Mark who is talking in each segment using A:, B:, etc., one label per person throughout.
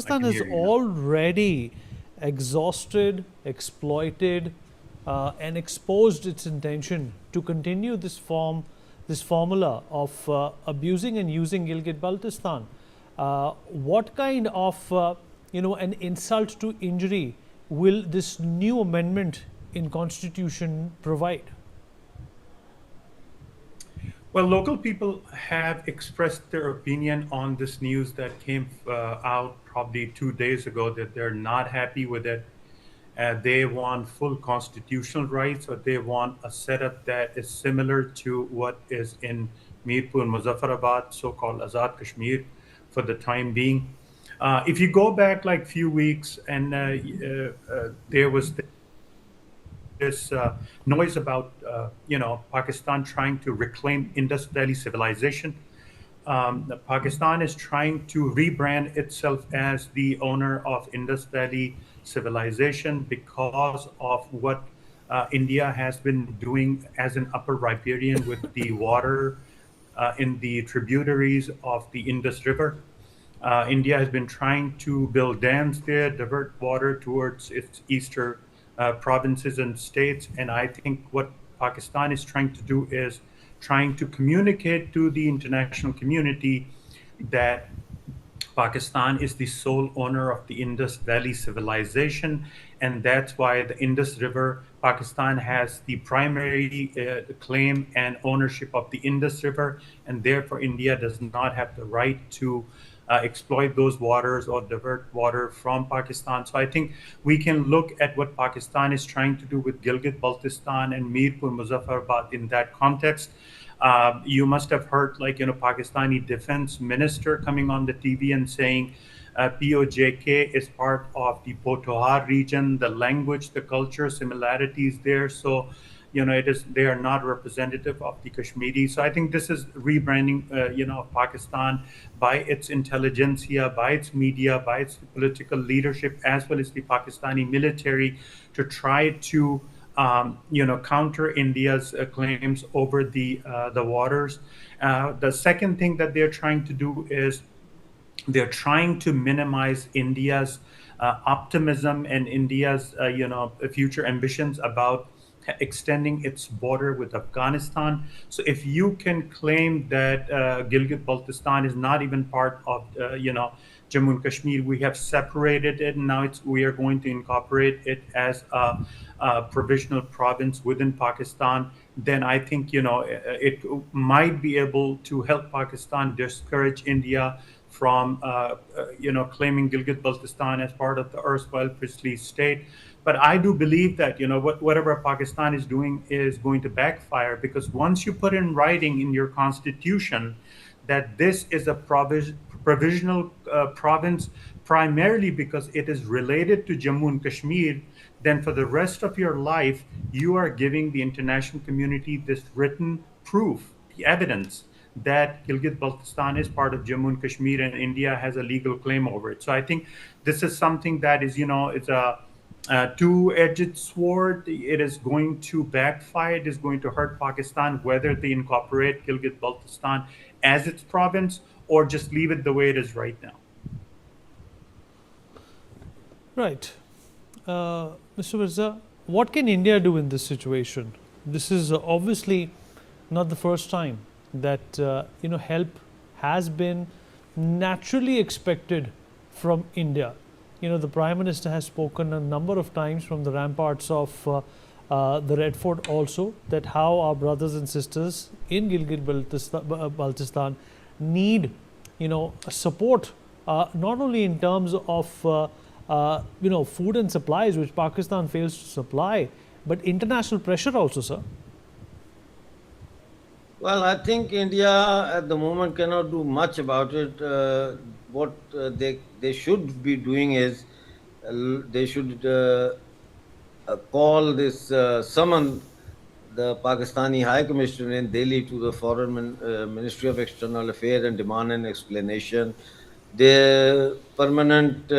A: I
B: Pakistan
A: can
B: has
A: hear you now.
B: already exhausted, exploited, and exposed its intention to continue this formula of abusing and using Gilgit-Baltistan. What kind of an insult to injury will this new amendment in Constitution provide?
A: Well, local people have expressed their opinion on this news that came out probably 2 days ago that they're not happy with it. They want full constitutional rights, or they want a setup that is similar to what is in Mirpur and Muzaffarabad, so-called Azad Kashmir, for the time being. If you go back like few weeks, and there was this noise about Pakistan trying to reclaim Indus Valley civilization. Pakistan is trying to rebrand itself as the owner of Indus Valley civilization because of what India has been doing as an upper riparian with the water in the tributaries of the Indus River. India has been trying to build dams there, divert water towards its eastern provinces and states. And I think what Pakistan is trying to do is trying to communicate to the international community that Pakistan is the sole owner of the Indus Valley civilization, and that's why the Indus River, Pakistan has the primary claim and ownership of the Indus River, and therefore India does not have the right to exploit those waters or divert water from Pakistan. So I think we can look at what Pakistan is trying to do with Gilgit-Baltistan and Mirpur Muzaffarabad in that context. You must have heard, like, Pakistani defense minister coming on the TV and saying POJK is part of the Potohar region, the language, the culture similarities there. So, they are not representative of the Kashmiri. So I think this is rebranding, of Pakistan by its intelligentsia, by its media, by its political leadership, as well as the Pakistani military, to try to counter India's claims over the waters. The second thing that they're trying to do is they're trying to minimize India's optimism and India's future ambitions about extending its border with Afghanistan. So if you can claim that Gilgit-Baltistan is not even part of Jammu and Kashmir, we have separated it, and now we are going to incorporate it as a provisional province within Pakistan. Then I think it might be able to help Pakistan discourage India from claiming Gilgit-Baltistan as part of the erstwhile princely state. But I do believe that whatever Pakistan is doing is going to backfire, because once you put in writing in your constitution that this is a provisional province, primarily because it is related to Jammu and Kashmir, then for the rest of your life, you are giving the international community this written proof, the evidence that Gilgit-Baltistan is part of Jammu and Kashmir and India has a legal claim over it. So I think this is something that is, it's a two-edged sword. It is going to backfire. It is going to hurt Pakistan, whether they incorporate Gilgit-Baltistan as its province or just leave it the way it is right now.
B: Right. Mr. Mirza, what can India do in this situation? This is obviously not the first time that help has been naturally expected from India. The Prime Minister has spoken a number of times from the ramparts of the Red Fort also, that how our brothers and sisters in Gilgit-Baltistan need support, not only in terms of food and supplies, which Pakistan fails to supply, but international pressure also, sir.
C: Well, I think India at the moment cannot do much about it. What they should be doing is they should call this summon the Pakistani High Commissioner in Delhi to the Ministry of External Affairs and demand an explanation. The permanent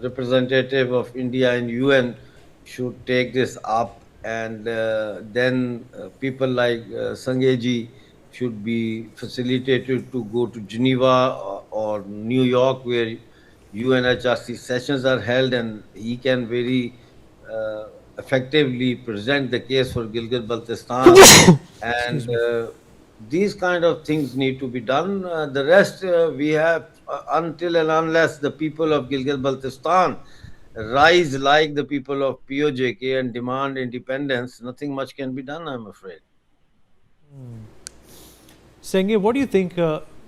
C: representative of India in UN should take this up, and then people like Sangeji should be facilitated to go to Geneva or New York, where UNHRC sessions are held, and he can very uh, effectively present the case for Gilgit-Baltistan.
B: Excuse
C: And
B: me.
C: these kind of things need to be done. The rest we have, until and unless the people of Gilgit-Baltistan rise like the people of POJK and demand independence, nothing much can be done, I'm afraid.
B: Senge, what do you think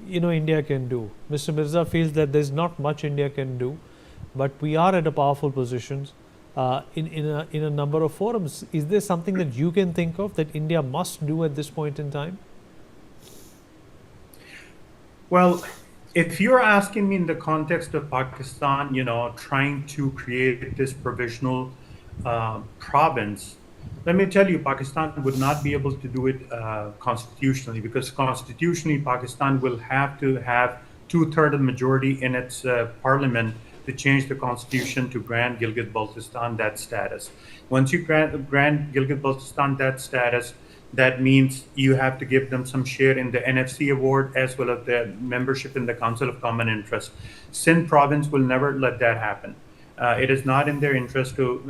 B: India can do? Mr. Mirza feels that there's not much India can do, but we are at a powerful position in a number of forums. Is there something that you can think of that India must do at this point in time?
A: Well, if you're asking me in the context of Pakistan, trying to create this provisional province, let me tell you, Pakistan would not be able to do it constitutionally, because constitutionally, Pakistan will have to have two-thirds majority in its parliament to change the constitution to grant Gilgit-Baltistan that status. Once you grant Gilgit-Baltistan that status, that means you have to give them some share in the NFC award as well as the membership in the Council of Common Interest. Sindh province will never let that happen. It is not in their interest to,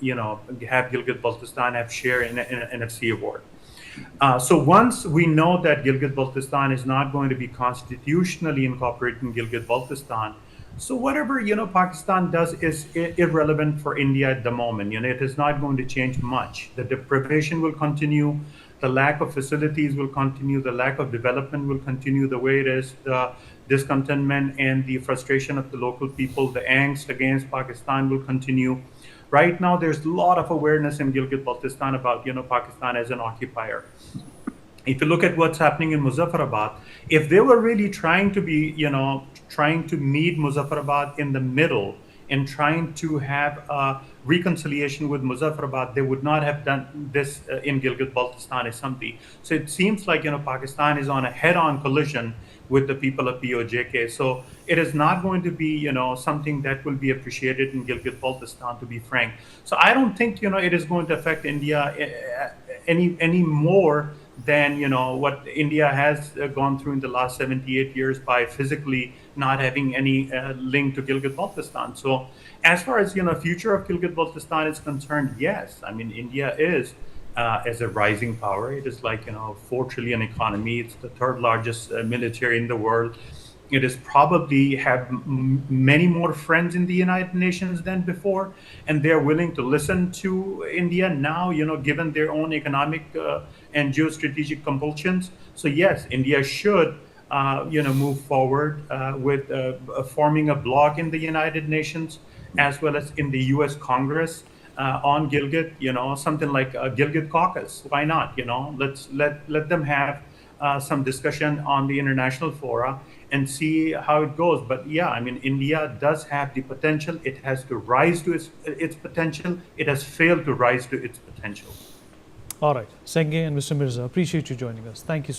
A: have Gilgit-Baltistan have share in an NFC award. So once we know that Gilgit-Baltistan is not going to be constitutionally incorporated in Gilgit-Baltistan, so whatever Pakistan does is irrelevant for India at the moment. It is not going to change much. The deprivation will continue, the lack of facilities will continue, the lack of development will continue the way it is. The discontentment and the frustration of the local people, the angst against Pakistan will continue. Right now, there's a lot of awareness in Gilgit-Baltistan about Pakistan as an occupier. If you look at what's happening in Muzaffarabad, if they were really trying to be, trying to meet Muzaffarabad in the middle and trying to have a reconciliation with Muzaffarabad, they would not have done this in Gilgit-Baltistan Assembly. So it seems like, Pakistan is on a head-on collision with the people of POJK. So it is not going to be, something that will be appreciated in Gilgit-Baltistan, to be frank. So I don't think, it is going to affect India any more than what India has gone through in the last 78 years by physically not having any link to Gilgit-Baltistan. So as far as future of Gilgit-Baltistan is concerned, yes, I mean India is as a rising power. It is like 4 trillion economy. It's the third largest military in the world. It is probably have many more friends in the United Nations than before, and they're willing to listen to India now, given their own economic and geostrategic compulsions. So yes, India should, move forward with forming a bloc in the United Nations as well as in the U.S. Congress on Gilgit. Something like a Gilgit caucus. Why not? Let's let them have some discussion on the international fora and see how it goes. But yeah, I mean, India does have the potential. It has to rise to its potential. It has failed to rise to its potential.
B: All right, Senge and Mr. Mirza, appreciate you joining us. Thank you so much.